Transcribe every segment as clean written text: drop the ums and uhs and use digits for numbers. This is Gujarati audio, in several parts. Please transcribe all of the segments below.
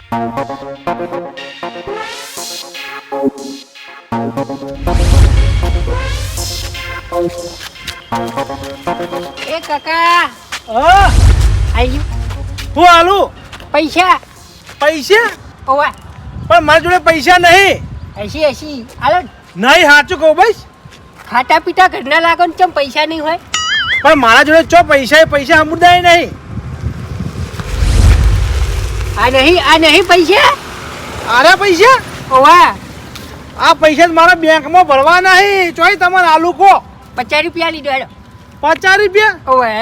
એ કાકા હું હાલું પૈસા પૈસા ઓવા પણ મારી જોડે પૈસા નહીં. એસી હાલો નહીં સાચું કહું ભાઈ, ખાટા પીટા ઘરના લાગો ને ચમ પૈસા નહીં હોય. પણ મારા જોડે ચો પૈસા સમુદાય નહીં. આ નહીં પૈસા આરા પૈસા ઓવા આ પૈસા મારા બેંકમાં ભરવા નહીં. ચોય તમારે આલુ કો 50 રૂપિયા લીધો હેડો. 50 રૂપિયા? ઓવે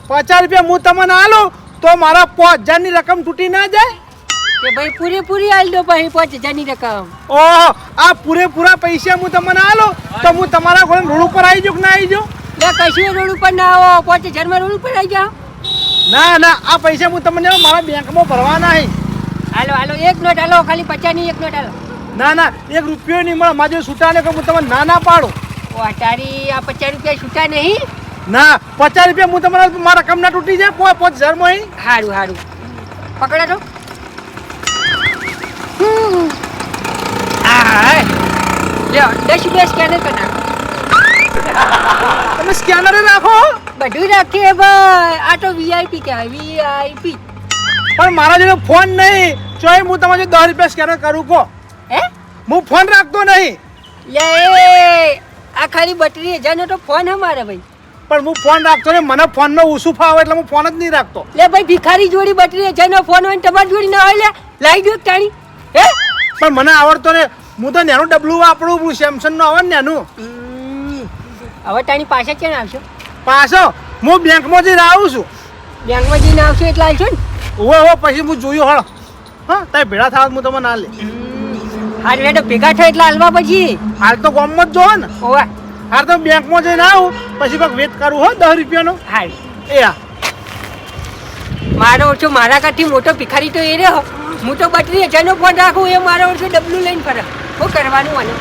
50 રૂપિયા હું તમને આલું તો મારા 5000 ની રકમ તૂટી ના જાય? કે ભાઈ પૂરેપૂરી આલ દો ભાઈ 5000 ની રકમ. ઓહો, આ પૂરેપૂરા પૈસા હું તમને આલું તો હું તમારા ઘરે રોડ ઉપર આવી જાઉં કે ના આવી જાઉં? લે કશું રોડ ઉપર ના આવો 5000 માં રોડ ઉપર આવી જાઓ. ના આ પૈસા હું તમને મારા બેંકમાં ભરવા નહીં. હાલો એક નોટ હાલો, ખાલી 50 ની એક નોટ હાલો. ના 1 રૂપિયો નહીં મળે. મારે છૂટા ને હું તમને ના પાડું. ઓ તારી આ 50 રૂપિયા છૂટા નહીં. ના 50 રૂપિયા હું તમારા મારા રકમ ના તૂટી જાય 5000 માં. હારું પકડો તો. લ્યો 10 રૂપિયા સ્કેનર કરી નાખો. તમે સ્કેનર રાખો. બધું રાખીએ ભાઈ, આ તો વીઆઈપી કહેવાય, વીઆઈપી. પણ મારા જોડે ફોન નહીં. ચોય હું તમારે 10 રૂપિયા સ્કેનર કરું કો. હે હું ફોન રાખતો નહીં. લે આ ખાલી 32,000 નો તો ફોન અમારે ભાઈ. પણ હું ફોન રાખતો ને, મને ફોન નો ઉસું ફાવે એટલે હું ફોન જ નહીં રાખતો. લે ભાઈ ભિખારી જોડી 32,000 નો ફોન હોય તમારી જોડી ના હોય. લે લાવી દો ટાણી. હે પણ મને આવડતો ને. હું તો નાનું ડબલું વાપરું. હું સેમસંગ નું આવે ને નાનું. હવે ટાણી પાછા ક્યાં આવશો? પાછો હું બેંકમાં જઈને આવું છું. બેંકમાં જઈને આવશો એટલે આવશો ને. ઓહો પછી હું જોયું હળ. હા તારે ભેળા થવા હું તમને ના લે. હાલ વેડો ભેગા થાય એટલે હાલવા પછી. હાલ તો ગામમાં જ જો ને. ઓવા હાલ તો બેંકમાં જઈને આવું પછી કોઈક વેત કરું હો 10 રૂપિયાનો. હાલ એ હા મારો ઓછો મારા કાઢથી મોટો ભિખારી તો એ રહ્યો. હું તો 32,000 નો ફોન રાખું, એ મારો ઓછો ડબલું લઈને ફરે. શું કરવાનું આને?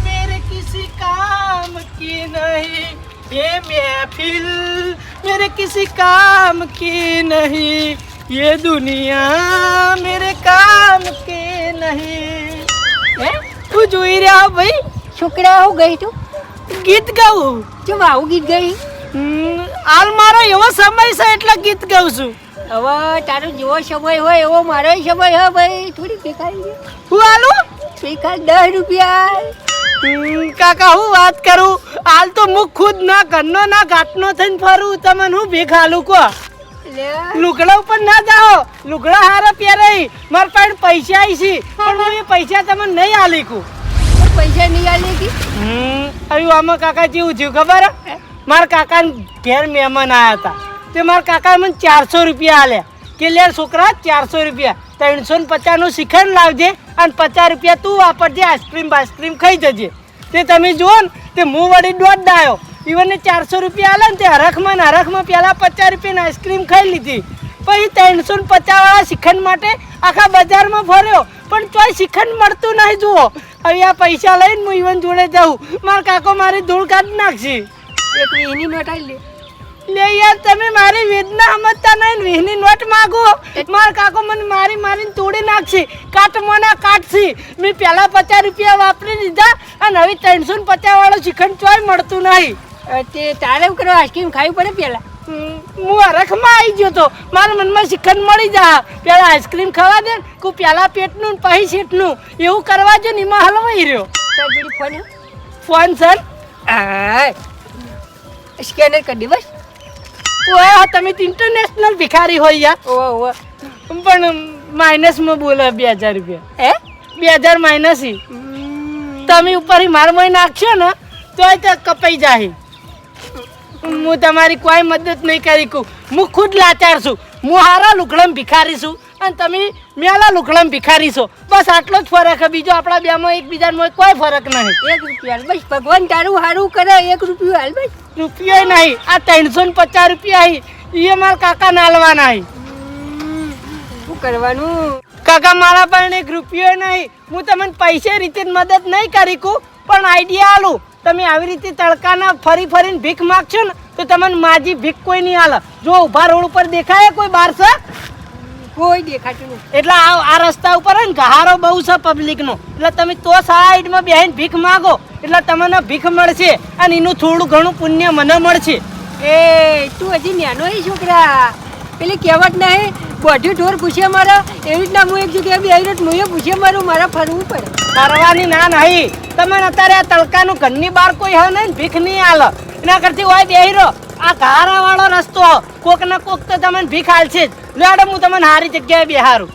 मेरे किसी काम की नहीं ये महफिल, मेरे किसी काम की नहीं ये दुनिया मेरे काम की नहीं. હે તું જોઈ રહ્યા ભાઈ? છોકરા હું ગઈ તું ગીત ગાવું. ચમ આવું ગીત ગઈ? હાલ મારો એવો સમય છે એટલે ગીત ગાઉં છું. હવે તારો જેવો સમય હોય એવો મારો સમય હોય ભાઈ. થોડી ભિખારી હું હાલું ભિખારી 10 રૂપિયા. કાકા હું વાત કરું. હાલ તો હું ખુદ ના ઘરનો ના ઘાટનો થઈને ફરું. તમને હું ભીખ હાલું કો? લે લુગડા ઉપર ના જાઓ. લુગડા હારા પહેરાઈ મારા પાસે પૈસા આવી છે પણ હું એ પૈસા તમને નહીં આલી કું. પૈસા નહીં આલી કે? હવે આમાં કાકા જેવું થયું ખબર? મારા કાકા ઘેર મહેમાન આવ્યા હતા. તે મારા કાકા મને 400 રૂપિયા આલ્યા કે લે છોકરા 400 રૂપિયા 350 નું શ્રીખંડ લાવજે અને 50 રૂપિયા તું વાપરજે, આઈસ્ક્રીમ ખાઈ જજે. તે તમે જુઓ ને તે હું વળી દોઢ ડાયો. ઈવનને 400 રૂપિયા આલે ને તે હરખમાં પહેલા 50 રૂપિયાની આઈસ્ક્રીમ ખાઈ લીધી. પછી 350 વાળા શ્રીખંડ માટે આખા બજારમાં ફર્યો પણ ચોય શ્રીખંડ મળતું નહીં. જુઓ હવે આ પૈસા લઈને હું ઈવન જોડે જાઉં. મારા કાકો મારી ધૂળ કાઢી નાખશે. એક વીની નોટ આલી લે યાર તમે મારી વેદના સમજતા નહીં. વીની નોટ માંગો. મારા કાકો મને મારીને તોડી નાખશે. કાટમાંના કાટશે. મેં પહેલા 50 રૂપિયા વાપરી દીધા અને હવે 350 વાળો શ્રીખંડ ચોય મળતું નહીં. તે તારે કરો આઈસ્ક્રીમ ખાવી પડે પેલા. હું હરખમાં આવી ગયો તો મારા મનમાં શ્રીખંડ મળી જા. પેલા આઈસ્ક્રીમ ખાવા દે ને પેલા પેટનું ને પછી શેઠનું એવું કરવા જો ને એમાં હલવાઈ રહ્યો. તાર જોડી ફોન ફોન સર સ્કેનર કરી દે બસ. ઓહ તમે તો ઇન્ટરનેશનલ ભિખારી હોય યાર. ઓહો પણ માઇનસમાં બોલે 2000 રૂપિયા. હે 2000 માઇનસ. તમે ઉપર માર મોઈ નાખશો ને તોય તો કપાઈ જાય. હું તમારી કોઈ મદદ નહીં કરી કું. હું ખુદ લાચાર છું. હું હારા લુકડમ ભિખારી છું અને તમે મેલા લુકડમ ભિખારી છો. બસ આટલો જ ફરક છે. બીજો આપણા બેમાં એકબીજામાં કોઈ ફરક નહીં. 1 રૂપિયા બસ. ભગવાન તારું સારું કરે. 1 રૂપિયો હાલ બસ. રૂપિયો નહીં. આ 350 રૂપિયા એ મારા કાકા નાલવાના. શું કરવાનું? કાકા મારા પાસે 1 રૂપિયો નહીં. હું તમને પૈસા રીતે મદદ નહીં કરી કું પણ આઈડિયા આલું. તમે આવી રીતે તડકાના ફરીને ભીખ માગશો ને તો તમને માજી ભીખ કોઈ નહીં હાલે. જો ઉભા રોડ ઉપર દેખાય કોઈ 1200 કોઈ દેખાતું નહીં. એટલે આ રસ્તા ઉપર હે ને ગહારો બહુ છે પબ્લિકનો, એટલે તમે તો સાઈડમાં બેહીને ભીખ માગો એટલે તમને ભીખ મળશે અને એનું થોડું ઘણું પુણ્ય મને મળશે. એ તું હજી નાનો હે છોકરા, પેલી કહેવત નહીં બધું ઢોર પૂછે મારા, એવી રીતના હું એક જગ્યાએ બેહી રહ્યો હું પૂછે મારું, મારા ફરવું પડે. કરવાની ના નહીં, તમે અત્યારે આ તડકાનું ઘરની બહાર કોઈ હે ને ભીખ નહીં આલે, એના કરતી હોય બેહી રહો. આ ગારા વાળો રસ્તો કોક ને કોક તો તમને ભીખ આલશે જ. લેડો હું તમને સારી જગ્યાએ બેહારું.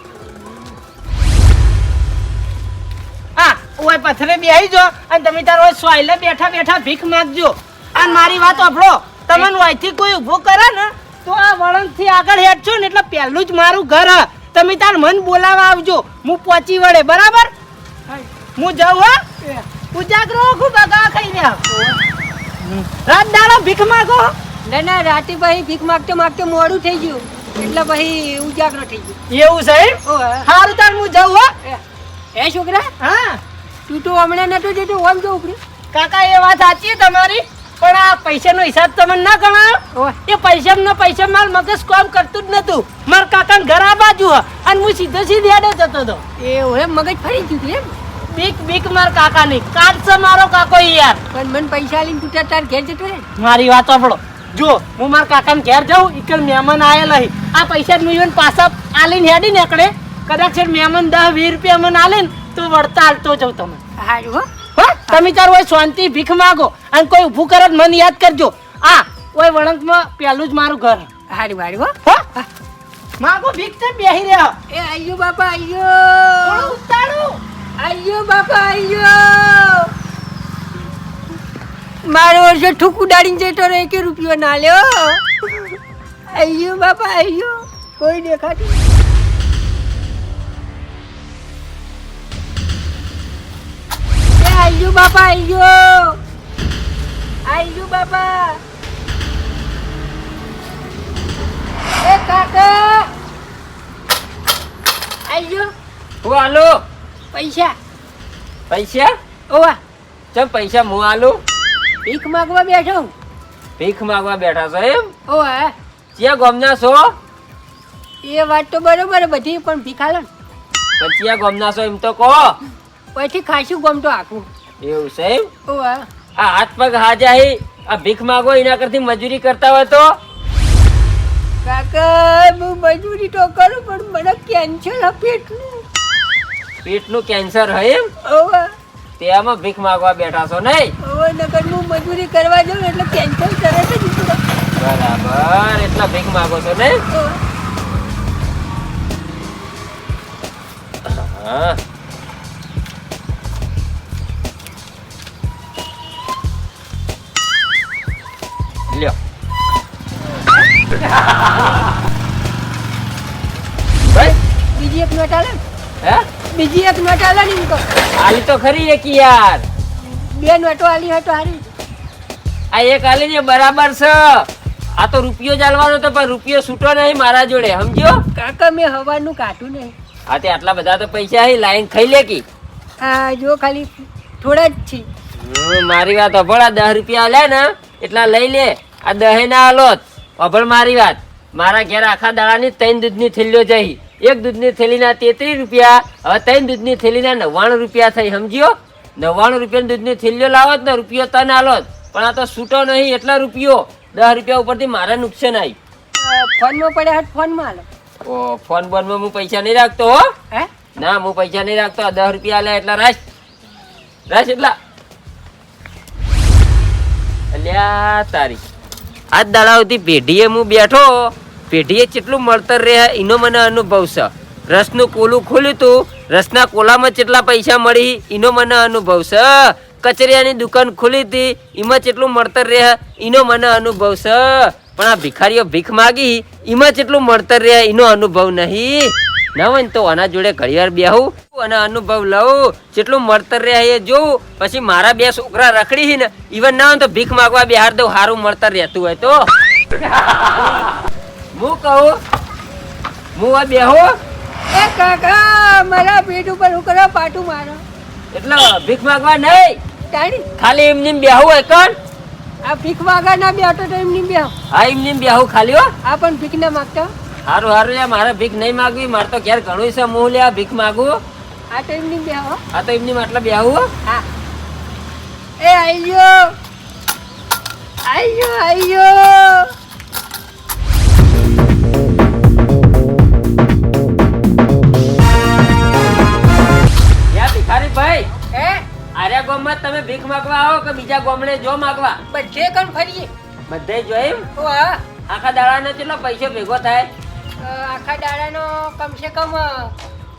હા ઓય પથરે બેહી જો અને તમે તારો સોયલે બેઠા બેઠા ભીખ માંગજો. અને મારી વાત સાંભળો, તમને વાયથી કોઈ ઊભો કરે ને તો આ વળણથી આગળ હેઠજો ને એટલે પહેલું જ મારું ઘર હ. તમે તાર મન બોલાવા આવજો, હું પહોંચી વળે. બરાબર? હું જાઉં હા, ઉજાગરો ખૂબ અગા ખાઈ રહ્યા. રાત દાડો ભીખ માંગો. ના ના રાતે ભાઈ ભીખ માગતો માગતો મોડું થઈ ગયું એટલે ભાઈ ઉજાગરો થઈ ગયો. એવું સાહેબ? ઓહે. સારું તાર હું જાઉં હા. એ છોકરા હા તું તો હમણાં નતો જતો ઓમ જો ઉપરી. કાકા એ વાત સાચી તમારી, પણ આ પૈસાનો હિસાબ તમને ના ગણાયો. ઓહે. એ પૈસા માર મગજ કામ કરતું જ નતું. માર કાકા ઘર આ બાજુ હ અને હું સીધો સીધી આડો જતો હતો. એ ઓહે મગજ ફરી ગયું તું એમ. બીક બીક માર કાકા ની કાઢશે મારો કાકો યાર. પણ મને પૈસા લઈને તું તાર ઘેર જતો રે. મારી વાત સાંભળો, જો હું મારા કાકાને ઘેર જાઉં, ઈકલ મહેમાન આયેલા હી. આ પૈસા નું પાછા આલીને હેડી નીકળે, કદાચ એ મહેમાન 10-20 રૂપિયા મને આલે ને તો વળતા હાલતો જાઉં તમે. હારું હો. હા તમે તાર હોય શાંતિ ભીખ માગો અને કોઈ ઊભું કરે તો મને યાદ કરજો. આ ઓય વળંકમાં પહેલું જ મારું ઘર. હારું હારું હો. હા માગો ભીખ તે બેહી રહ્યા. એ આયો બાપા આયો. ઉતારું આયો બાપા આયો. મારો વર્ષે ઠુક ઉડાડીને જતો રહે કે રૂપિયો ના લ્યો. આયો બાપા આયો. કોઈ દેખાતું નહીં. એ આયો બાપા આયો. આયો બાપા. એ કાકા આયો. હું આલો પૈસા પૈસા? ઓવા ચમ પૈસા હું આલું? ભીખ માંગવા બેઠો. ભીખ માંગવા બેઠા છો એમ? ઓવા ચિયા ગામના છો? એ વાત તો બરોબર બધી, પણ ભીખ આલો ને પણ ચિયા ગામના છો એમ તો કહો. પછી ખાસું ગમતો આખું. એવું છે એમ? ઓવા આ હાથ પગ હાજા હી, આ ભીખ માંગો એના કરતી મજૂરી કરતા હોય તો? કાકા હું મજૂરી તો કરું પણ મને કેન્સર હ પેટનું. પેટનું કેન્સર હોય એમ? ઓવા તેમાં ભીખ માંગવા બેઠા છો નહીં? ઓવા નકર હું મજૂરી કરવા જાઉં એટલે કેન્સર તરત જ ઉતરે. બરાબર, એટલા ભીખ માંગો છો નહીં? ઓવા. હા લ્યો. ભાઈ બીજી એક નોટ આલે ને? હે બીજી એક નોટ આલે ને એમ કહો. આલી તો ખરી એક યાર. બે નોટો આલી હોય તો હારી. આ એક આલી ને બરાબર છે. આ તો રૂપિયો ચાલવાનો તો પણ રૂપિયો છૂટો નહીં મારા જોડે, સમજ્યો? કાકા મેં હવાનું કાઢું નહીં. આ તે આટલા બધા તો પૈસા હી લાઈન ખાઈ લે કી. આ જો ખાલી થોડા જ છે. મારી વાત અભળ, આ 10 રૂપિયા આલ્યા ને એટલા લઈ લે. આ 10 ના આલોત. અભળ મારી વાત, મારા ઘેર આખા દાડાની 3 દૂધની થેલીઓ જઈ. એક દૂધની થેલીના 33 રૂપિયા, હવે 3 દૂધની થેલીના 99 રૂપિયા થઈ, સમજ્યો? 99 રૂપિયાની દૂધની થેલીઓ લાવોત ને રૂપિયો તને આલોત, પણ આ તો છૂટો નહીં એટલા રૂપિયો. 10 રૂપિયા ઉપરથી મારે નુકસાન આવી. ફોનમાં પડે હાથ ફોનમાં આલો. ઓ ફોન બોનમાં હું પૈસા નહીં રાખતો હો. હે ના હું પૈસા નહીં રાખતો. આ 10 રૂપિયા આલ્યા એટલા રાખ એટલા. અલ્યા તારી આજ દાડાઓથી પેઢીએ હું બેઠો, પેઢીએ કેટલું મળતર રહે એનો મને અનુભવ છે. રસનું કોલું ખોલ્યું તું, રસના કોલામાં કેટલા પૈસા મળી એનો મને અનુભવ છે. કચરિયાની દુકાન ખોલી હતી એમાં કેટલું મળતર રહે એનો મને અનુભવ છે. પણ આ ભિખારીઓ ભીખ માગી એમાં કેટલું મળતર રહે એનો અનુભવ નહીં. ના હોય ને તો આના જોડે ઘડીવાર બેહું અને અનુભવ લઉં કેટલું મળતર રહે એ જોઉં. પછી મારા 2 છોકરા રખડી ને ઈવન ના હોય તો ભીખ માગવા બેહાર દઉં, સારું મળતર રહેતું હોય તો. હું કહું હું આ બેહો એ કાકા મારા પેટ ઉપર ઉકરા પાટું મારો. એટલે ભીખ માગવા નહીં, તાણી ખાલી એમની બેહું હોય કણ. આ ભીખ માગા ના બેઠો તો એમની બે. હા એમની બેહું ખાલી હો. આ પણ ભીખ ના માગતા. હારું હારું લે, મારે ભીખ નહીં માગવી, મારે તો ઘેર ઘણું છે, હું લે ભીખ માગું. આ તો એમની બે હો. આ તો એમની માટલા બેહું. હા એ આઈયો આઈયો આઈયો. યા ભિખારી ભાઈ, હે આર્યા ગામમાં તમે ભીખ માગવા આવો કે બીજા ગામડે જો માગવા? બધે કણ ફરીએ. બધે જો એમ? ઓ હા આખા દાડાનો કેટલો પૈસો ભેગો થાય? આખા દાડાનો કમસે કમ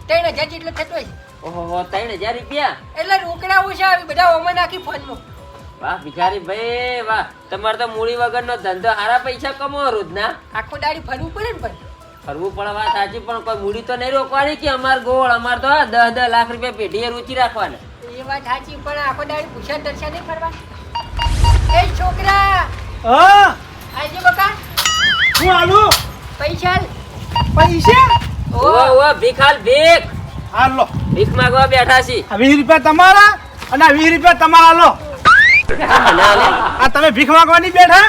3000 જેટલો થતો હોય. ઓહો, 3000 રૂપિયા? એટલે રોકડા ઓછા આવે, બધા ઓમાં નાખી ફોનમાં. વાહ ભિખારી ભાઈ વાહ, તમારે તો મૂડી વગરનો ધંધો, સારા પૈસા કમાવો રોજના. આખો દાડી ફરવું પડે ને પણ. ફરવું પડે વાત સાચી, પણ કોઈ મૂડી તો નહીં રોકવાની કે અમાર ગોળ, અમાર તો 10 લાખ રૂપિયા પેઢીએ રૂચી રાખવાના. એ વાત સાચી, પણ આખો દાડી પૂછા દર્શા નહીં ફરવા. એ છોકરા હા આજે બકા હું આલું પૈસા આલ. પૈસા ઓ ભીખાલ ભીખ, હાલ લો. ભીખ માંગવા બેઠા છી. આ 20 રૂપિયા તમારા અને આ 20 રૂપિયા તમારા લો. મને આલે. આ તમે ભીખ માંગવાની બેઠા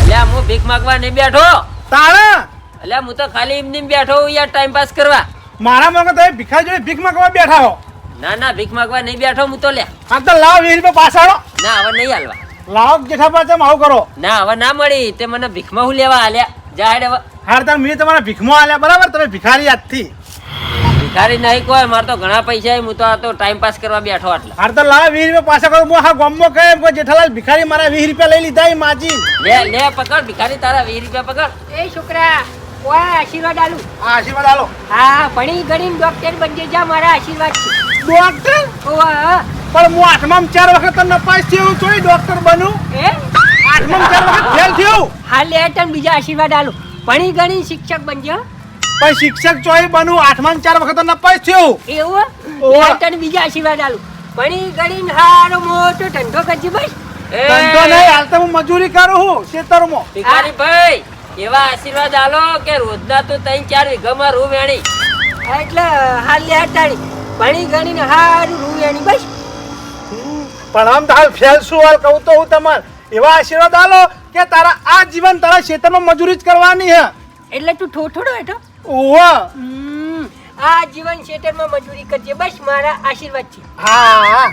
અલ્યા હું ભીખ માંગવા નહીં બેઠો. તારા અલ્યા હું તો ખાલી એમને એમ બેઠો હું યાર, ટાઈમ પાસ કરવા. મારા મગર તમે ભિખારી જોડે ભીખ માંગવા બેઠા હો. ના ના, ભીખ માંગવા નહીં બેઠો હું તો. લ્યા આ તો લાવ 20 રૂપિયા પાછાડો. ના, હવે નહીં હાલવા. લાવ જેઠાબા તમે આવું કરો. ના હવે ના મળી, તે મને ભીખમાં હું લેવા હાલ્યા. જા હેડ હવે. હાર તમે મેં તમારા ભીખમાં આલ્યા બરાબર, તમે ભિખારી આજથી. ભિખારી નહીં કોઈ, મારે તો ઘણા પૈસા, હું તો આ તો ટાઈમ પાસ કરવા બેઠો આટલા. હાર તો લાવ 20 રૂપિયા પાછા કરો. હું હા ગામમાં કહે કોઈ જેઠાલાલ ભિખારી મારા 20 રૂપિયા લઈ લીધા એ માજી. લે લે પકડ ભિખારી, તારા 20 રૂપિયા પકડ. એ છોકરા ઓય આશીર્વાદ આલું. આ આશીર્વાદ આલો. હા ભણી ગણીને ડોક્ટર બનજે, જા મારા આશીર્વાદ છે. ડોક્ટર ઓવા પણ હું 8માં 4 વખત તો નપાસ થયો ચોય ડોક્ટર બનું. એ 8માં 4 વખત ફેલ થયો. હાલ લે તને બીજા આશીર્વાદ આલું. ભણી ગણી શિક્ષક બનજે હો. પણ શિક્ષક ચોય બનું 8માં 4 વખત તો નપાસ થયો. એવું ઓવા. લે તને બીજા આશીર્વાદ આલું. ભણી ગણીને હારો મોટો ધંધો કરજે બસ. એ ધંધો નહીં, હાલ તો હું મજૂરી કરું છું ખેતરમાં. ભિખારી ભાઈ, એવા આશીર્વાદ આલો કે રોજના તો 3-4 વીઘામાં રૂ વેણી. એટલે હાલ લે તાણી ભણી ગણીને હારું રૂયાની બસ. પણ આમ તો હાલ ફેલ શું હાલ કહું તો હું તમારે એવા આશીર્વાદ આલો કે તારા આ જીવન તારા ખેતરમાં મજૂરી જ કરવાની હે. એટલે તું ઠોઠોડો હેઠો. ઓવા. આ જીવન ક્ષેત્રમાં મજૂરી કરજે બસ, મારા આશીર્વાદ છે. હા હા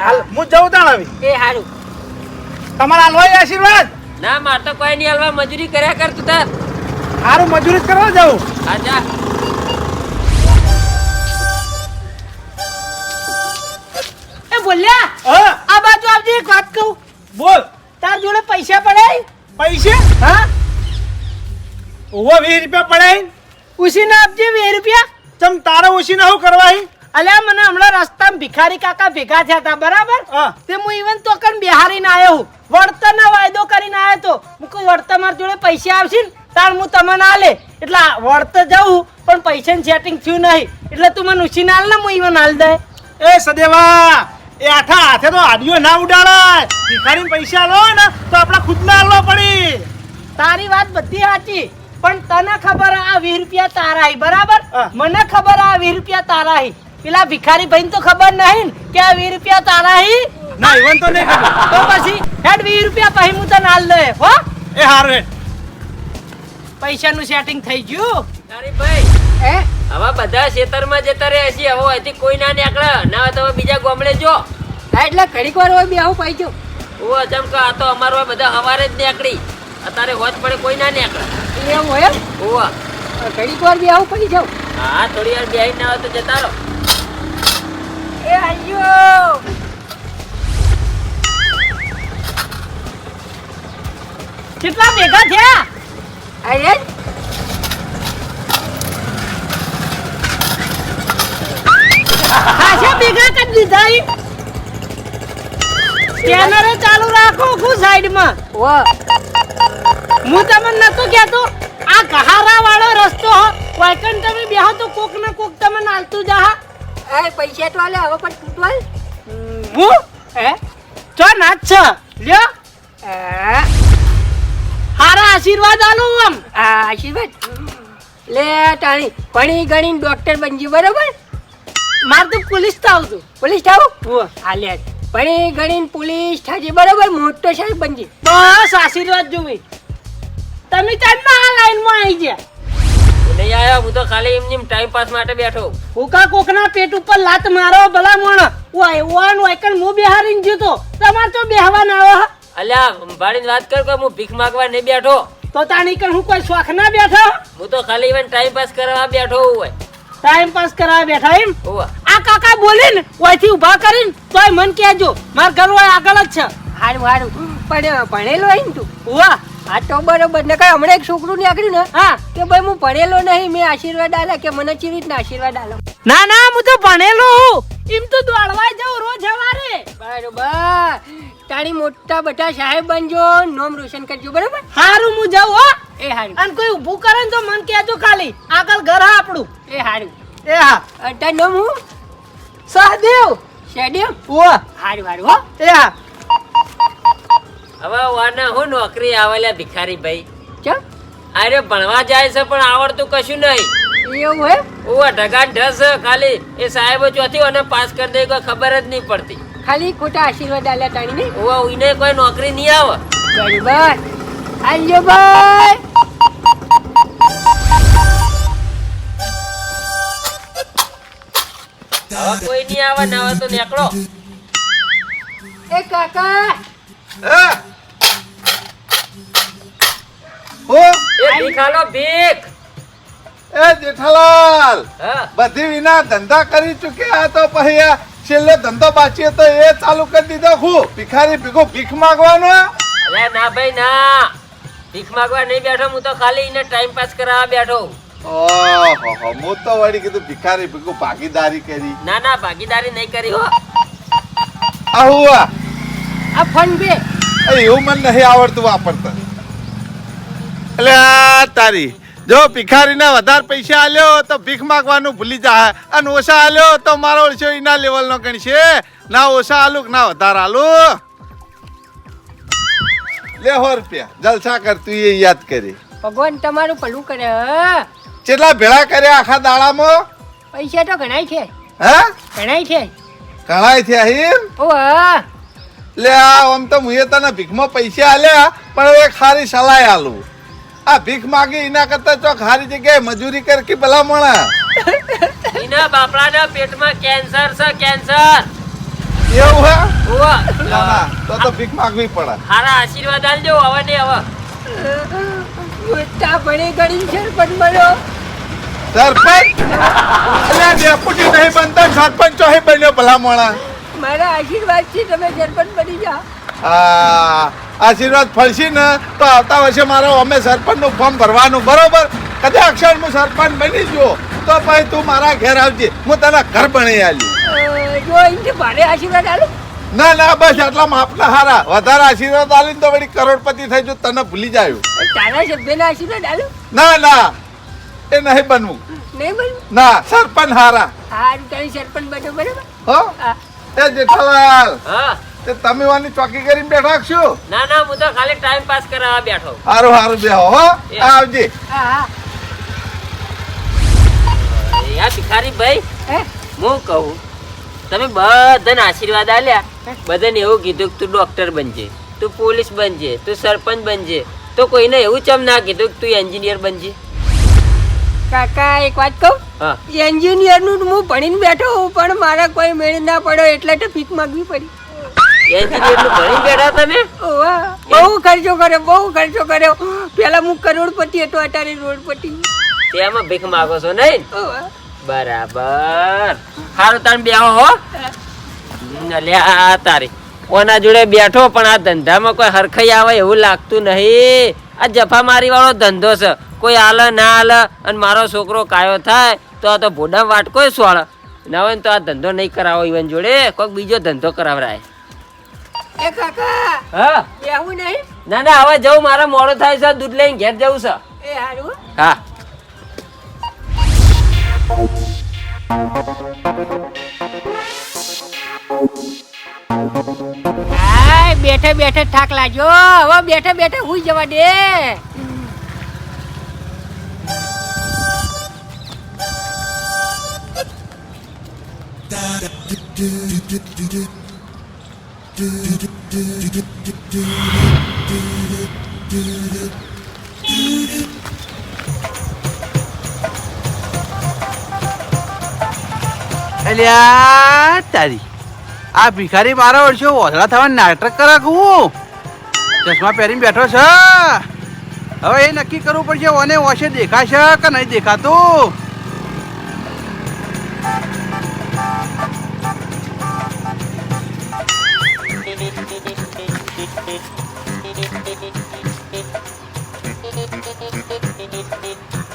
હાલ હું જઉં તાણ આવી. એ હારું. તમારા હાલવાય આશીર્વાદ. ના મારે તો કોઈ નહીં હાલવા, મજૂરી કર્યા કર તું તાર. હારું મજૂરી જ કરવા જાઉં. હા જા. એ બોલ્યા હા આ બાજુ આવજે, એક વાત કહું. બોલ. તાર જોડે પૈસા પડે? પૈસા હા ઓવા 20 રૂપિયા પડે. ઉસીને આપજે 20 રૂપિયા. તમ તારે ઓછી ના હું કરવાય. અલ્યા મને હમણાં રસ્તામાં ભિખારી કાકા ભેગા થયા હતા બરાબર. હા. તે હું ઇવન તો કણ બિહારીને આવ્યો હું. વળતરનો વાયદો કરીને આવ્યો તો. હું કહું વળતર મારા જોડે પૈસા આવશે ને તાર હું તમને આલે. એટલે વળતર જાઉં પણ પૈસાનું સેટિંગ થયું નહીં. એટલે તું મને ઉછીને આલ ને, હું ઇવન હાલ દે. એ સદેવા એ આઠા હાથે તો આડિયો ના ઉડાડાય. ભિખારીને પૈસા લો ને તો આપણા ખુદના આલવા પડી. તારી વાત બધી સાચી, પણ તને ખબર આ 20 રૂપિયા તારા હી બરાબર. હા. મને ખબર આ 20 રૂપિયા તારા હી. પેલા ભિખારી ભાઈને તો ખબર નહીં ને કે આ 20 રૂપિયા તારા હી. ના ઈવન તો નહીં ખબર. તો પછી હેડ 20 રૂપિયા પછી હું તને હાલ દે હો. એ હારું હેડ. પૈસાનું સેટિંગ થઈ ગયું. ભિખારી ભાઈ, હે હવે બધા ખેતરમાં જતા રહ્યા છીએ, હવે અહીંથી કોઈ ના નીકળે. ના હોય તો હવે બીજા ગામડે જો. એટલે ઘડીક વાર હોય બે આવું પાઈ જાઉં. ઓ અચમકા, આ તો અમારો બધા હવારે જ નીકળી. અત્યારે હોજ પડે કોઈ ના નીકળે. એવું હોય એમ? ઓવા. ઘડીક વાર બે આવું પડી જાઉં. હા થોડી વાર બેહીને ના હોય તો જતા રહો. એ આયો કેટલા ભેગા થયા? અરે હાશા ભેગા કરી દીધા ઈ. સ્કેનરે ચાલુ રાખો ખુ સાઈડમાં. હું તમને નતો કહેતો આ ગહારા વાળો રસ્તો હો, વાયકન તમે બેહો તો કોક ને કોક તમે નાલતું જા. એ પૈસા તો આલે હવે પણ તૂટવાલ. હું હે ચો નાચ છે લ્યો. હારા આશીર્વાદ આલો આમ. આશીર્વાદ લે તાણી ભણી ગણીને ડોક્ટર બનજી બરોબર. માર તો પોલીસ થાવ છું. પોલીસ થાવ? હાલે ભણી ગણીને પોલીસ થાજી બરોબર, મોટો સાહેબ બનજી. બસ આશીર્વાદ જોવી. તમે ચાલના આ લાઈનમાં આવી ગયા. નહીં આવ્યો, હું તો ખાલી એમની ટાઈમ પાસ માટે બેઠો. કોકા કોકના પેટ ઉપર લાત મારો ભલામણ ઓય ઓન ઓયકણ મો બેહારીને જતો તમાર તો બેહવા ના આવે અલ્યા અંબાડીને વાત કર કે હું ભીખ માંગવા નહીં બેઠો. તો તાણી કણ હું કોઈ શોખ ના બેઠો હું તો ખાલી ઇવન ટાઈમ પાસ કરવા બેઠો હોય. ટાઈમ પાસ કરાવવા બેઠા એમ ઓવા આ કાકા બોલે ને ઓયથી ઊભા કરીને તોય મન કહેજો માર ઘર હોય આગળ જ છે હારું હારું પણ ભણેલો હોય ને તું? વાહ આ તો બરોબર ને કઈ હમણાં એક છોકરું નીકળ્યું ને હા કે ભાઈ હું ભણેલો નહીં, મેં આશીર્વાદ આલ્યા કે મને ચી રીતના આશીર્વાદ આલો. ના ના હું તો ભણેલો હું એમ તો દોડવા જાઉં રોજ સવારે બરોબર તારી મોટા બધા સાહેબ બનજો, નામ રોશન કરજો. બરોબર હારું હું જાઉં હો એ હારું અને કોઈ ઊભું કરે ને તો મન કહેજો ખાલી આગળ ઘર હા આપણું એ હારું. એ હા તારું નામ હું? સહદેવ શેડિયમ. વાહ હારું હારું હો. એ હા હવે વાના હું નોકરી આવેલા ભિખારી ભાઈ. ચમ અરે ભણવા જાય છે પણ આવડતું કશું નહીં. એવું હોય? ઓવા ઢગાન ઢસ ખાલી એ સાહેબો ચોથી અને પાસ કરી દે કોઈ ખબર જ નહીં પડતી. ખાલી ખોટા આશીર્વાદ આલ્યા તાણી ને. ઓવા ઉઈને કોઈ નોકરી નહીં આવે. બરોબર આલ્યો ભાઈ. હવે કોઈ નહીં આવે ને હવે તો નીકળો. એ કાકા એ ભીખ આલો ભીખ. એ જેઠાલાલ હા બધી વિના ધંધા કરી ચૂક્યા તો પછી આ છેલ્લો ધંધો બાકી હતો એ ચાલુ કરી દીધો. હું ભિખારી ભીખો ભીખ માંગવાનો? અરે ના ભાઈ ના, ભીખ માંગવા નહીં બેઠો, હું તો ખાલી એને ટાઈમ પાસ કરાવવા બેઠો. ઓહો હું તો વળી કીધું ભિખારી ભીખો ભાગીદારી કરી. ના ના ભાગીદારી નહીં કરી હો. આહું આ ફોન બે એવું મને નહીં આવડતું વાપરતા. એટલે આ તારી જો ભિખારીને વધારે પૈસા આલ્યો તો ભીખ માંગવાનું ભૂલી જાય અને ઓછા આલ્યો તો મારો ઓછો એના લેવલનો ગણશે. ના ઓછા આલુ કે ના વધારે આલુ. લે 100 રૂપિયા જલસા કર તું એ યાદ કરી. ભગવાન તમારું ભલું કરે. હા કેટલા ભેળા કર્યા આખા દાડામાં? પૈસા તો ઘણાય છે, હા ઘણાય છે. ઘણાય થયા એમ? ઓ હા લે આ આમ તો મુએ તને ભીખમાં પૈસા આલ્યા પણ હવે ખારી સલાહ આલું. આ ભીખ માગી એના કરતા ચોક હારી જગ્યાએ મજૂરી કર કે ભલા મોણા. એના બાપડાના પેટમાં કેન્સર છે, કેન્સર. એવું હે? ઓવા ના ના તો ભીખ માગવી પડે. હારા આશીર્વાદ આલજો હવે ને હવે. મોટા ભણી ગણી સરપંચ બન્યો. સરપંચ અલ્યા ડેપ્યુટી નહીં બનતા સરપંચ ચોહી બન્યો ભલા મોણા. મારા આશીર્વાદ છે તમે સરપંચ બની જાઓ. આ આશીર્વાદ ફળશી ને તો આવતા વર્ષે મારો અમે સરપંચ નું ફોર્મ ભરવાનું. બરોબર કદાચ હું સરપંચ બની ગયો તો પછી તું મારા ઘેર આવજે, હું તને ઘર બની આલ્યું. જો અહીંથી ભારે આશીર્વાદ આલો. ના ના બસ આટલા માપના હારા. વધારે આશીર્વાદ આલીને તો વળી કરોડપતિ થઈ જો તને ભૂલી જાયું. તારા સભ્યના આશીર્વાદ આલો. ના ના એ નહીં બનવું. નહીં બન્યું? ના સરપંચ હારા. હારું તારી સરપંચ બન્યો. બરાબર હો હા. એ જેઠાલાલ હા તે તમે વાની ચોકી કરીને બેઠા છો? ના ના હું તો ખાલી ટાઈમ પાસ કરાવવા બેઠો. હારું હારું બેહો હો. આવજે. હા હા યા ભિખારી ભાઈ હે હું કહું તમે બધાને આશીર્વાદ આલ્યા, બધાને એવું કીધું કે તું ડોક્ટર બનજે, તું પોલીસ બનજે, તું સરપંચ બનજે, તો કોઈને એવું ચમ ના કીધું કે તું એન્જિનિયર બનજે? કાકા એક વાત કહું, હા એન્જિનિયર નું હું ભણીને બેઠો હું, પણ મારા કોઈ મેળ ના પડ્યો એટલે તો ભીખ માંગવી પડી. એન્જિનિયર નું ભણી બેઠા તમે? ઓવા, બહુ ખર્ચો કર્યો, બહુ ખર્ચો કર્યો. પેલા હું કરોડપતિ હતો, અત્યારે રોડપતિ. તેમાં ભીખ માંગો છો નહીં? ઓવા. બરાબર. હારું તાણ બેહો હો. અલ્યા તારી કોના જોડે બેઠો પણ આ ધંધામાં કોઈ હરખાઈ આવે એવું લાગતું નહીં. આ જફા મારી વાળો ધંધો છે, કોઈ આલે ના આલે અને મારો છોકરો કાયો થાય તો આ તો ભોડા વાટકો સોળ ના હોય ને તો આ ધંધો નહીં કરાવો. ઈવન જોડે કોઈક બીજો ધંધો કરાવરાય. એ કાકા હા બેહું નહીં? ના ના હવે જવું, મારે મોડું થાય છે, દૂધ લઈને ઘેર જવું છે. એ હારું. હા હાય બેઠે બેઠે થાક લાગ્યો, હવે બેઠે બેઠે હુઈ જવા દે. અલ્યા તારી આ ભિખારી મારા વર્ષો ઓધળા થવા નાટક કરે હું ચશ્મા પહેરીને બેઠો છે. હવે એ નક્કી કરવું પડશે ઓને ઓછે દેખાશે કે નહીં દેખાતું.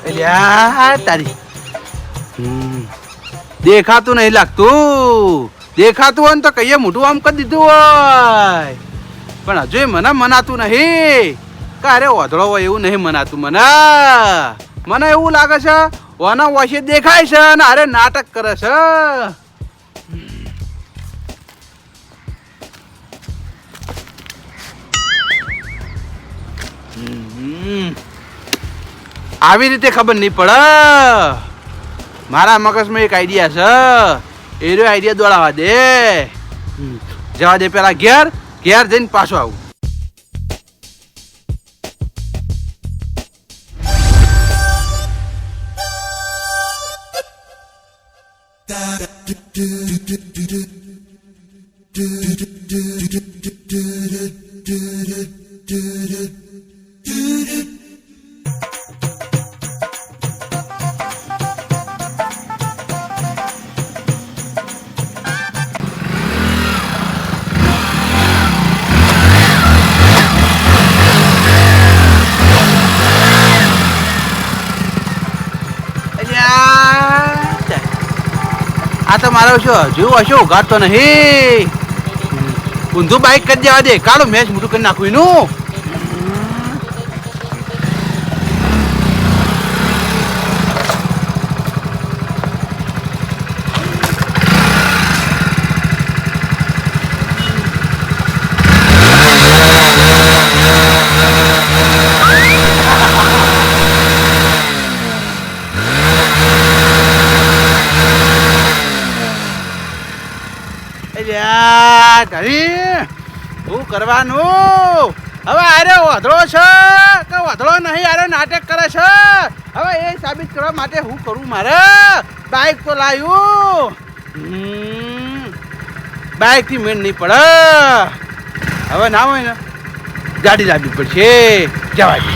અલ્યા તારી દેખાતું નહીં લાગતું. દેખાતું હોય ને તો કહીએ મોટું આમ કરી દીધું હોય પણ હજુ મને મનાતું નહીં કે અરે ઓધળો હોય એવું નહીં મનાતું. મને એવું લાગે છે ઓના વોશે દેખાય છે અને અરે નાટક કરે છે. આવી રીતે ખબર નહીં પડે. મારા મગજમાં એક આઈડિયા છે. એનો આઈડિયા દોડાવા દે. જવા દે પેલા ઘેર જઈને પાછો આવું. આ તો મારો હજુ હશો ઉઘાડતો નહીં. ઊંધું બાઈક કરી દેવા દે. કાળો મેચ મોટું કરી નાખું એનું. શું કરવાનું હવે? આરે વાધળો છે કે વાધળો નહીં? આરે નાટક કરે છે. હવે એ સાબિત કરવા માટે હું કરું? મારે બાઇક તો લાવ્યું, બાઇક થી મેળ નહીં પડે. હવે ના હોય ને ગાડી લાવવી પડશે. જવા દે.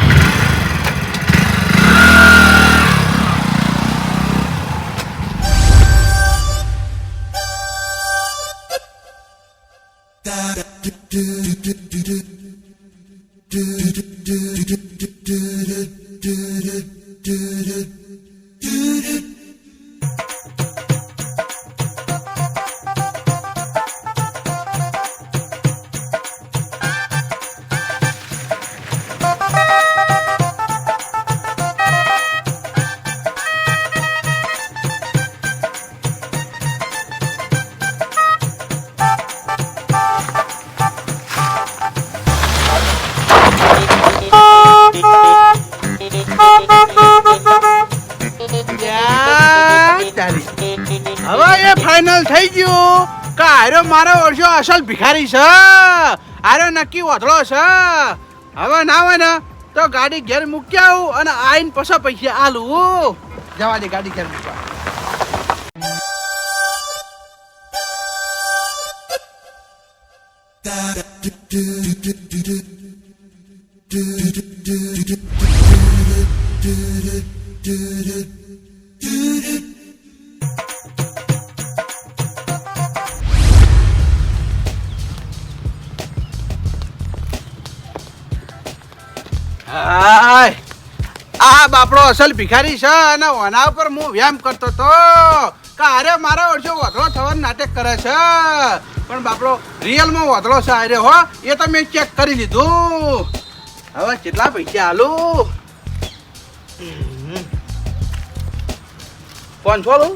હવે એ ફાઇનલ થઈ ગયું કે આર્યો મારો વર્ષો અસલ ભિખારી છે. આર્યો નક્કી વધળો છે. હવે ના હોય ને તો ગાડી ઘેર મૂકી આવું અને આઈને પછી પૈસા આલું. જવા દે ગાડી ઘેર મૂકવા. આ બાપડો અસલ ભિખારી છે અને ઓના ઉપર હું વ્યાયામ કરતો તો કે અરે મારા વર્ષો વધળો થવાનું નાટક કરે છે પણ બાપડો રિયલમાં વધળો છે. અરે હો એ તો મેં ચેક કરી લીધું. હવે કેટલા પૈસા આલું? 500 આલું,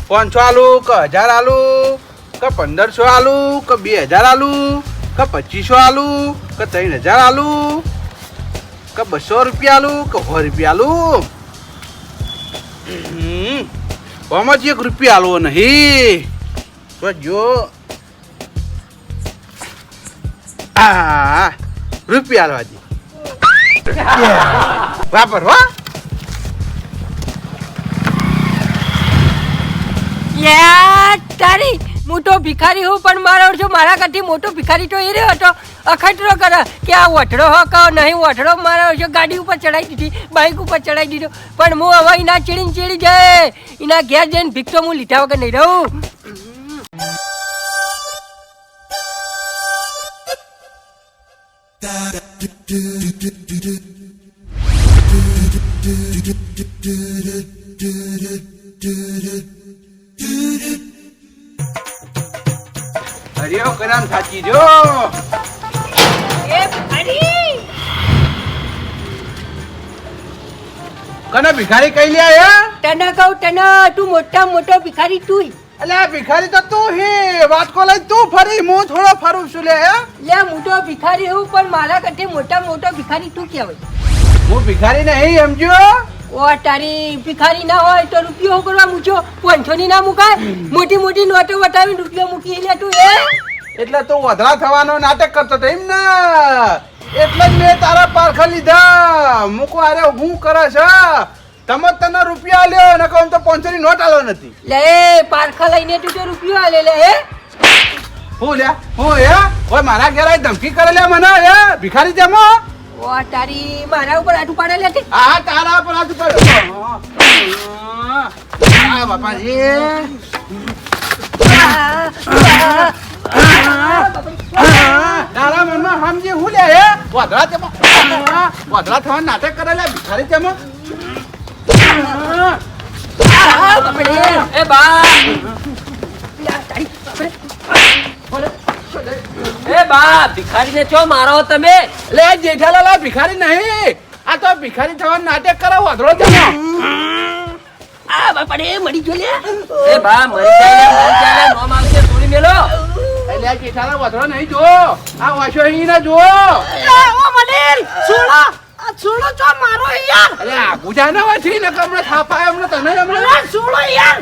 500 આલું કે 1000 આલું કે 1500 આલું કે 2000 આલું કે 2500 આલું કે 3000 આલું કે 200 રૂપિયા આલું કે 100 રૂપિયા આલું? આમાં જ 1 રૂપિયા આલવો નહીં તો જો રૂપિયા આલવા દે. વાપર હો. યાર તારી હું તો ભિખારી હું પણ મારો છો મારા કરતી મોટો ભિખારી તો એ રહ્યો હતો અખતરો કરે કે આ વઠડો હો કહો નહીં વઠડો મારો છો ગાડી ઉપર ચડાવી દીધી બાઇક ઉપર ચડાવી દીધો પણ હું હવે એના ચીડી જાય એના ઘેર જઈને ભીખ તો હું લીધા વગર નહીં રહું. હરિયો કરામ થાકી જો એ ભિખારી કને ભિખારી કઈ લે આયા તને કહું તને તું મોટા મોટો ભિખારી તું અલ્યા ભિખારી તો તું હે વાત કો લઈ તું ફરી હું થોડો ફરું છું લે લે મોટો ભિખારી હું પણ મારા કરતી મોટો ભિખારી તું કહેવાય. હું ભિખારી નહીં સમજો ઓ તારી ભિખારી ના હોય તો રૂપિયો કરવા મૂક્યો 500 ની ના મુકાય મોટી મોટી નોટો વટાવીને રૂપિયો મૂકી લે તું એ એટલે તું વધરા થવાનો નાટક કરતો હતો એમ ને એટલે જ મેં તારા પારખા લીધા મૂકો અરે હું કરે છે તમે તને રૂપિયા લ્યો ને કહું તો 500 ની નોટ આલો નથી લે પારખા લઈને તું તો રૂપિયો આલે લે હે હું લ્યા હું હે ઓય મારા ઘેર આઈ ધમકી કરે લે મને હે ભિખારી જેમો ઓ તારી મારા ઉપર આટું પાડે લે તે આ તારા પર હાથ ઉપર આ બાપા તારા મનમાં સમજી હું લે હે વધરા તેમાં વધરા થવાનું નાટક કરે લે ભિખારી તેમાં એ બા એ બા ભિખારીને ચો મારો તમે લે જેઠાલાલ ભિખારી નહીં આ તો ભિખારી થવાનું નાટક કરે વધરો તેમાં આ બાપડે મરી જો લે એ બા મરી જાય નોમ આવશે થોડી મેલો એટલે જેઠાલાલ વધરો નહીં જો આ વાશો અહીં ના જો ઓ મનેલ છોડો આ છોડો ચો મારો યાર અરે આ ગુજા ના હોય છે ને કમણે થાપાય હમણે તને હમણે છોડો યાર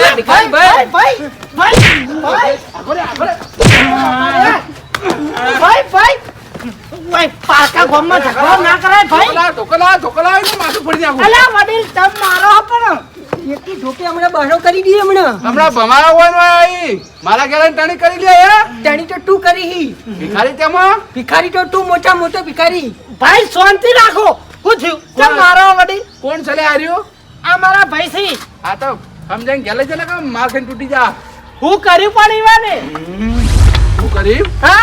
એ ભિખારી ભાઈ ભાઈ આગળ આગળ ભાઈ પાકા ગોમમાં ઝઘડો ના કરાય ભાઈ ઢોકલા ને માથું ફરી નાખું અલા વડીલ તમ મારો પણ એકી ઢોકે હમણાં બહારો કરી દીધી હમણાં ભમાયા હોય ને ભાઈ મારા ઘેર ટાણી કરી લે હે તેની તો તું કરી હી ભિખારી તેમાં ભિખારી તો તું મોટો ભિખારી ભાઈ શાંતિ રાખો હું થયું તમ મારો વડીલ કોણ ચલે આર્યો આ મારા ભાઈ છે આ તો સમજાઈને ગેલે છે ને કે માર ખાઈને તૂટી જા હું કર્યું પણ ઈવાને શું કરી હા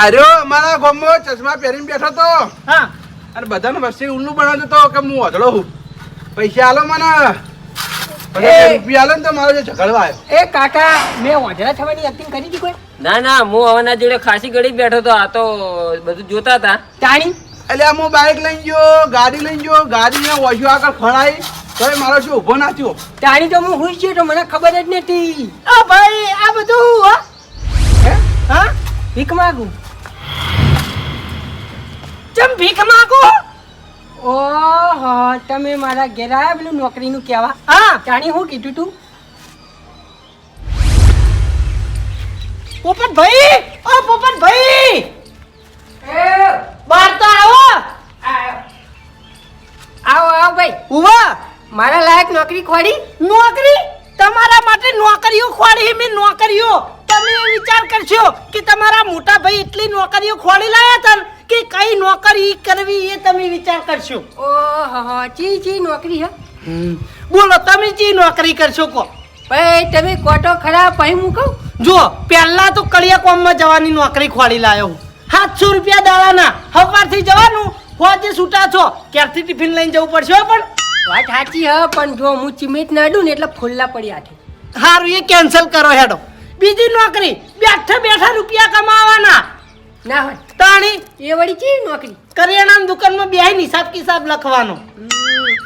આર્યો મારા ગામમાં ચશ્મા પહેરીને બેઠો તો હા અને બધાને વચ્ચે ઉલ્લુ બનાવતો તો કે હું વધડો હું પૈસા આલો મને પછી રૂપિયા આલો ને તો મારો જે ઝઘડવા આવ્યો એ કાકા મેં ઓઢરા થવાની એક્ટિંગ કરી હતી કોઈ ના હું હવના જોડે ખાસી ઘડી બેઠો તો આ તો બધું જોતા હતા તાણી એટલે હું બાઇક લઈને ગયો ગાડી લઈને ગયો ગાડીને ઓછું આગળ ખડાઈ તો મારો શું ઊભો ના થયો તાણી તો હું હુઈ ગયો તો મને ખબર જ નથી ઓ ભાઈ આ બધું હે હા ભીખ માંગુ ચમ ભીખ માંગો ઓહો તમે મારા ઘેર આવ્યા પેલું નોકરીનું કહેવા હા તાણી હું કીધું તું પોપટભાઈ ઓ પોપટભાઈ બહાર તો આવો આવો ભાઈ ઉવા મારા લાયક નોકરી ખોડી નોકરી તમારા માટે નોકરીઓ ખોડી મેં નોકરીઓ તમે વિચાર કરશો કે તમારા મોટા ભાઈ એટલી નોકરીઓ ખોડી લાયા હતા કે કઈ નોકરી કરવી એ તમે વિચાર કરશો ઓહો ચી નોકરી હે બોલો તમે ચી નોકરી કરશો કો ભાઈ તમે કોટો ખરા પછી હું કહું જો પહેલા તો કડિયા કોમમાં જવાની નોકરી ખોડી લાયો 700 રૂપિયા દાડાના સવારથી જવાનું હોજે છૂટા છો ક્યારથી ટિફિન લઈને જવું પડશે પણ વાત સાચી હ પણ જો હું ચિમેટ નાડું ને એટલે ફોલ્લા પડ્યા છે હારું એ કેન્સલ કરો હેડો બીજી નોકરી બેઠા રૂપિયા કમાવાના ના હોય તાણી એ વળી ચી નોકરી કરિયાણાની દુકાનમાં બેહીને હિસાબ કિસાબ લખવાનો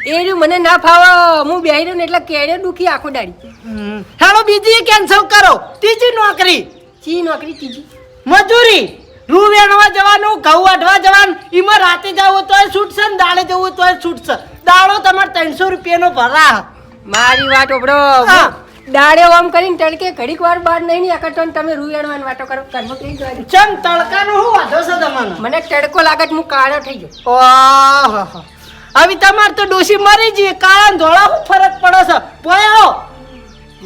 એ રહ્યું મને ના ફાવે હું બેહી રહ્યો ને એટલે કેડે દુખી આખો દાડી હેડો બીજી કેન્સલ કરો ત્રીજી નોકરી ચી નોકરી ત્રીજી મજૂરી રૂ વેણવા જવાનું ઘઉં વાઢવા જવાનું એમાં રાતે જવું તોય છૂટશે ને દાડે જવું તોય છૂટશે દાડો તમારે 300 રૂપિયાનો ભરા મારી વાત ઓબડો દાડે ઓમ કરીને તડકે ઘડીક વાર બહાર નહીં આકટો ને તમે રૂ વેણવાની વાતો કરો કર્મ કઈ જવાની ચમ તડકાનો હું વાંધો છે તમને મને તડકો લાગે હું કાળો થઈ ગયો ઓહો હવે તમાર તો ડોશી મરી જઈએ કાળા ને ધોળા શું ફરક પડે છે પોયો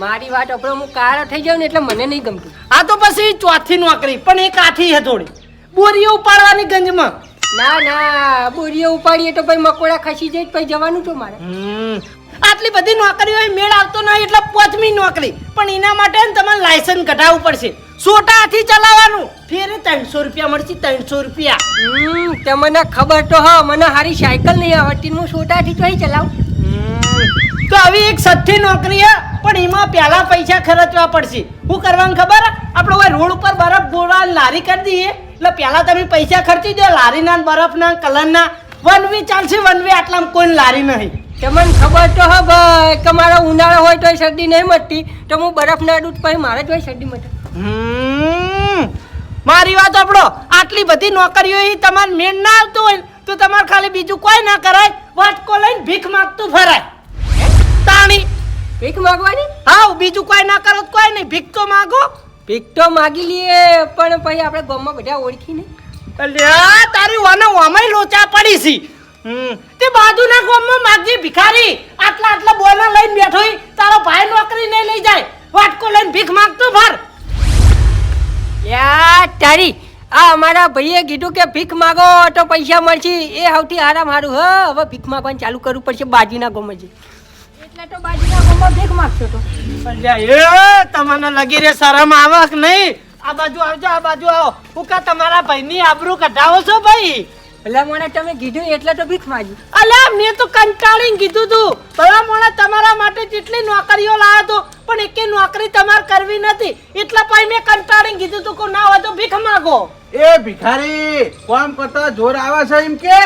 મારી વાત આપણે હું કાળો થઈ જાઉં ને એટલે મને નહીં ગમતું. આ તો પછી ચોથી નોકરી પણ એક આથી છે થોડી બોરીઓ ઉપાડવાની ગંજમાં ના ના બોરીઓ ઉપાડીએ તો પછી મકોડા ખસી જાય પછી જવાનું તો મારે. આટલી બધી નોકરીઓ મેળ આવતો નહીં એટલે 5મી નોકરી પણ એના માટે ને તમારે લાયસન્સ કઢાવવું પડશે સોટા હાથી ચલાવવાનું ફેરે 300 રૂપિયા મળશે 300 રૂપિયા તમને ખબર તો હ મને હારી સાયકલ નહીં આવડતી હું સોટાથી તો અહીં ચલાવું. તો આવી એક સઠ્ઠી નોકરી હે પણ એમાં પહેલા પૈસા ખર્ચવા પડશે શું કરવાનું ખબર આપણે ઓય રોડ ઉપર બરફ ગોળા લારી કરી દઈએ એટલે પહેલા તમે પૈસા ખર્ચી દો લારીના બરફના કલરના વન વે ચાલશે વન વે આટલામાં કોઈ લારી નહીં તમને ખબર તો હ ભાઈ કે મારો ઉનાળો હોય તો શરદી નહીં મટતી તો હું બરફના દૂધ પછી મારે જ હોય શરદી મટે. મારી વાત આપણો આટલી બધી નોકરીઓ તમારે મેળ ના આવતો હોય તો તમારે ખાલી બીજું કોઈ ના કરાય વાટકો લઈને ભીખ માંગતું ફરાય તાણી ભીખ માગવાની? હા બીજું કોઈ ના કરો તો કોઈ નહીં ભીખ તો માંગો ભીખ તો માગી લઈએ પણ પછી આપણે ગામમાં બધા ઓળખી નહીં. અલ્યા તારી વાના વામાય લોચા પડી છે તે બાજુના ગામમાં માગજે ભિખારી આટલા આટલા બોના લઈને બેઠો હોય તારો ભાઈ નોકરી નહીં લઈ જાય વાટકો લઈને ભીખ માંગતો ફર યા તારી આ અમારા ભાઈએ કીધું કે ભીખ માગો તો પૈસા મળશે એ સૌથી આરામ સારું હ હવે ભીખ માગવાનું ચાલુ કરવું પડશે બાજુના ગામમાં જઈ એટલે તો બાજુના ગામમાં ભીખ માગશો તો. અલ્યા એ તમને લગી રે શરમ આવે કે નહીં આ બાજુ આવજો આ બાજુ આવો હું કા તમારા ભાઈની આબરૂ કઢાવો છો ભાઈ ભલા મને તમે કીધું એટલે તો ભીખ માગી. અલ્યા મેં તો કંટાળીને કીધું તું ભલા મોણા તમારા માટે જેટલી નોકરીઓ લાવ્યો તો પણ એકે નોકરી તમારે કરવી નથી એટલા પછી મેં કંટાળીને કીધું તું કે ના હોય તો ભીખ માગો એ ભિખારી કામ કરતા જોર આવે છે એમ કે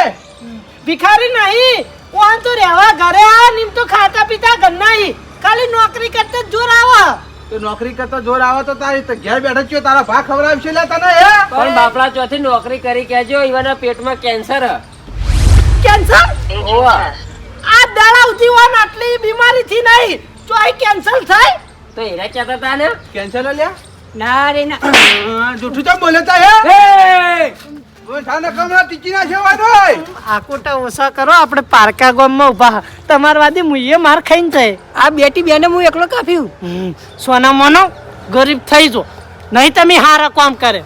ભિખારી નહીં કોણ તો રહેવા ઘરે આ નીમ તો ખાતા પીતા ઘર નહીં ખાલી નોકરી કરતા જ જોર આવે તો નોકરી કરતા જોર આવે તો તારી તો ઘેર બેઠા છો તારા ભા ખવડાવશે લે તને હે પણ બાપડા ચોથી નોકરી કરી કેજો ઈવાના પેટમાં કેન્સર હ. કેન્સર ઓવા આ દાડા ઉધી વાન આટલી બીમારી થી નહીં ચોય કેન્સર થાય તો એના કહેતા હતા ને કેન્સર લ્યા ના રે ના જૂઠું ચમ બોલે તા હે ઓ સાને કમરા ટીચી ના છેવાનો આકોટા ઓછા કરો આપણે પારકા ગામમાં ઉભા તમાર વાદી મુઈએ માર ખાઈને જાય આ બેટી બેને હું એકલો કાપ્યું. સોના મોનો ગરીબ થઈ જો નહીં તમે હારા કામ કરે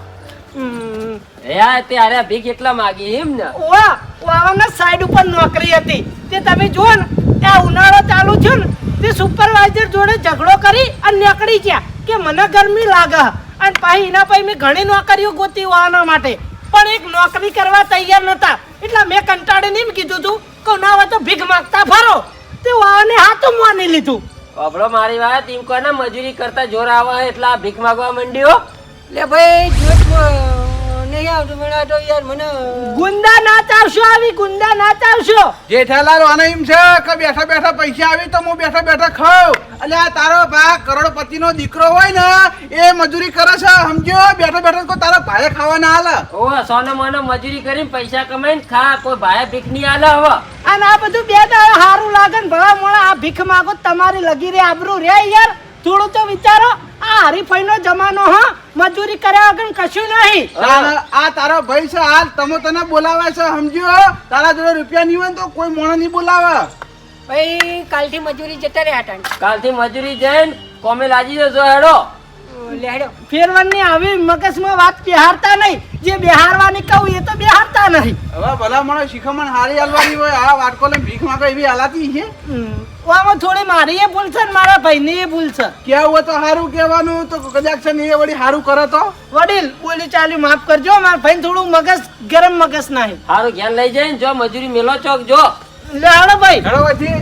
યા તે આરે ભીખ એટલા માગી એમ ને ઓવા ઓવાના સાઈડ ઉપર નોકરી હતી તે તમે જુઓ ને આ ઉનાળો ચાલુ થયો ને તે સુપરવાઇઝર જોડે ઝઘડો કરી અને નીકળી ગયા કે મને ગરમી લાગે અને પછી એના પછી મેં ઘણી નોકરીઓ ગોતી ઓવાના માટે પણ એક નોકરી કરવા તૈયાર નતા એટલે મેં કંટાળીને એમ કીધું તું કે ના હોય તો ભીખ માંગતા ફરો તે ઓવાને હાથો માની લીધું બાપડો મારી વાત એમ કોને મજૂરી કરતા જોર આવે એટલે આ ભીખ માગવા માંડ્યો લે ભાઈ જોત નહીં આવતું મને તો યાર મને ગુંદા ના ચાવશો આવી ગુંદા ના ચાવશો જેઠાલાલ આને એમ છે કે બેઠા બેઠા પૈસા આવી તો હું બેઠા બેઠા ખાઉં એટલે આ તારો ભા કરોડપતિ નો દીકરો હોય ને એ મજૂરી કરે છે સમજો બેઠા બેઠા કોઈ તારા ભાઈ ખાવા ના હાલે ઓ સોને મને મજૂરી કરીને પૈસા કમાઈને ખા કોઈ ભાઈ ભીખ નહીં આલે હવે અને આ બધું બે દાડા હારું લાગે ને ભલા મોળા આ ભીખ માગો તમારી લગી રે આબરૂ રે યાર થોડું તો વિચારો આ હરીફાઈનો જમાનો હા મજૂરી કર્યા વગર કશું નહીં આ તારો ભાઈ છે હાલ તમે તને બોલાવે છે સમજો તારા જોડે રૂપિયા નહીં હોય ને તો કોઈ મોણો નહીં બોલાવે ભાઈ કાલથી મજૂરી જતા રહ્યા હતા કાલથી મજૂરી જઈને કોમે લાજી જજો હેડો લે હેડો. ફેરવાની આવી મગજમાં વાત બેહારતા નહીં જે બેહારવાની કહું એ તો બેહારતા નહીં હવે ભલા મને શિખામણ હારી હાલવાની હોય આ વાટકો લઈને ભીખ માંગે એવી હાલાતી છે આમાં થોડી મારી એ ભૂલ છે ને મારા ભાઈની એ ભૂલ છે કેવું હોય તો સારું કહેવાનું તો કદાચ છે ને એ વળી સારું કરે તો વડીલ બોલી ચાલી માફ કરજો મારા ભાઈ થોડું મગજ ગરમ મગજ નહીં હારું ઘેર લઈ જઈને જો મજૂરી મેલો ચોક જો લે હાલો ભાઈ હેડો પછી